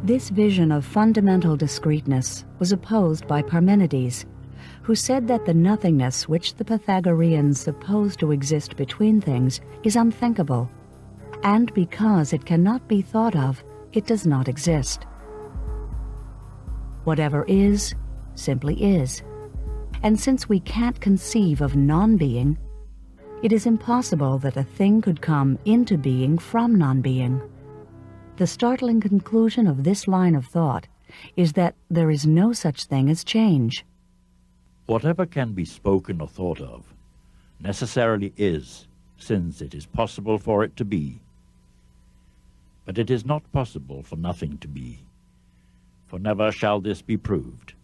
This vision of fundamental discreteness was opposed by Parmenides, who said that the nothingness which the Pythagoreans suppose to exist between things is unthinkable, and because it cannot be thought of, it does not exist. Whatever is, simply is, and since we can't conceive of non-being, it is impossible that a thing could come into being from non-being. The startling conclusion of this line of thought is that there is no such thing as change. Whatever can be spoken or thought of necessarily is, since it is possible for it to be. But it is not possible for nothing to be, for never shall this be proved,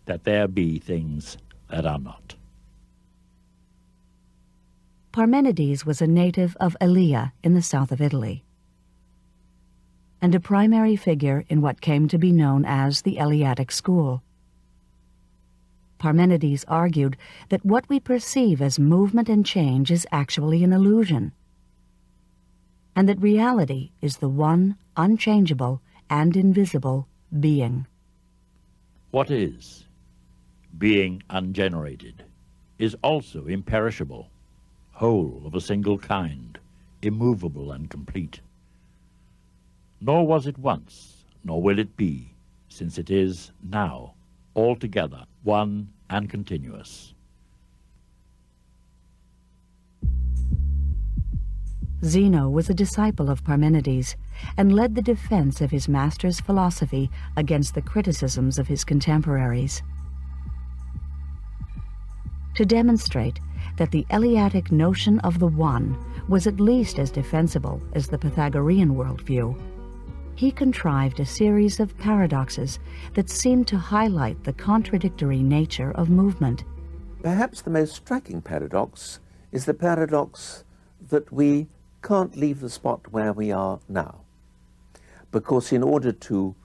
that there be things that are not. Parmenides was a native of Elea in the south of Italy, and a primary figure in what came to be known as the Eleatic school. Parmenides argued that what we perceive as movement and change is actually an illusion, and that reality is the one, unchangeable, and invisible being. What is, being ungenerated, is also imperishable, whole of a single kind, immovable and complete. Nor was it once, nor will it be, since it is now, altogether one and continuous. Zeno was a disciple of Parmenides and led the defense of his master's philosophy against the criticisms of his contemporaries. To demonstrate that the Eleatic notion of the One was at least as defensible as the Pythagorean worldview, he contrived a series of paradoxes that seemed to highlight the contradictory nature of movement. Perhaps the most striking paradox is the paradox that we can't leave the spot where we are now, because in order to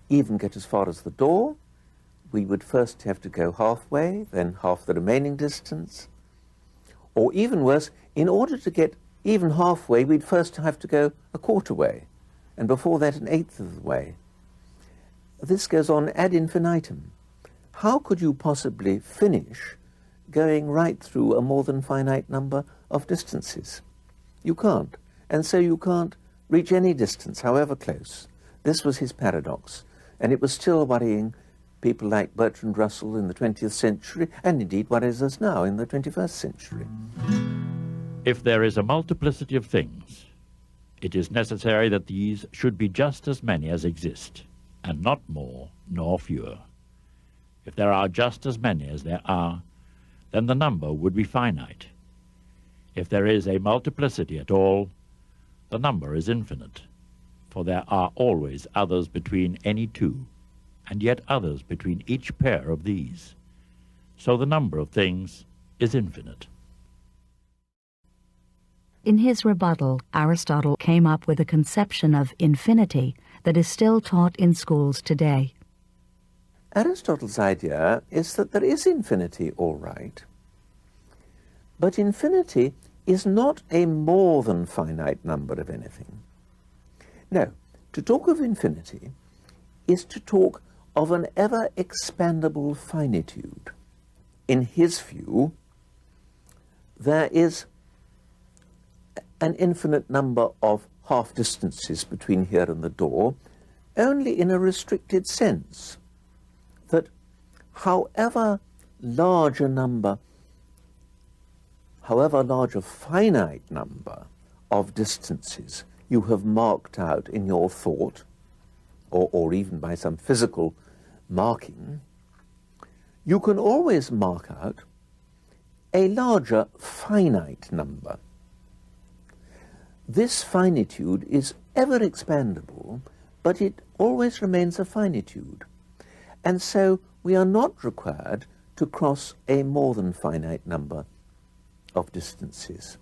even get as far as the door, we would first have to go halfway, then half the remaining distance, or even worse, in order to get even halfway, we'd first have to go a quarter way, and before that an eighth of the way. This goes on ad infinitum. How could you possibly finish going right through a more than finite number of distances? You can't, and so you can't reach any distance, however close. This was his paradox, and it was still worrying people like Bertrand Russell in the 20th century, and indeed worries us now in the 21st century. If there is a multiplicity of things, it is necessary that these should be just as many as exist, and not more nor fewer. If there are just as many as there are, then the number would be finite. If there is a multiplicity at all, the number is infinite, for there are always others between any two, and yet others between each pair of these. So the number of things is infinite. In his rebuttal, Aristotle came up with a conception of infinity that is still taught in schools today. Aristotle's idea is that there is infinity, all right, but infinity is not a more than finite number of anything. No, to talk of infinity is to talk of an ever-expandable finitude. In his view, there is an infinite number of half-distances between here and the door, only in a restricted sense, that however large a finite number of distances you have marked out in your thought, or even by some physical marking, you can always mark out a larger finite number. This finitude is ever expandable, but it always remains a finitude. And so we are not required to cross a more than finite number of distances.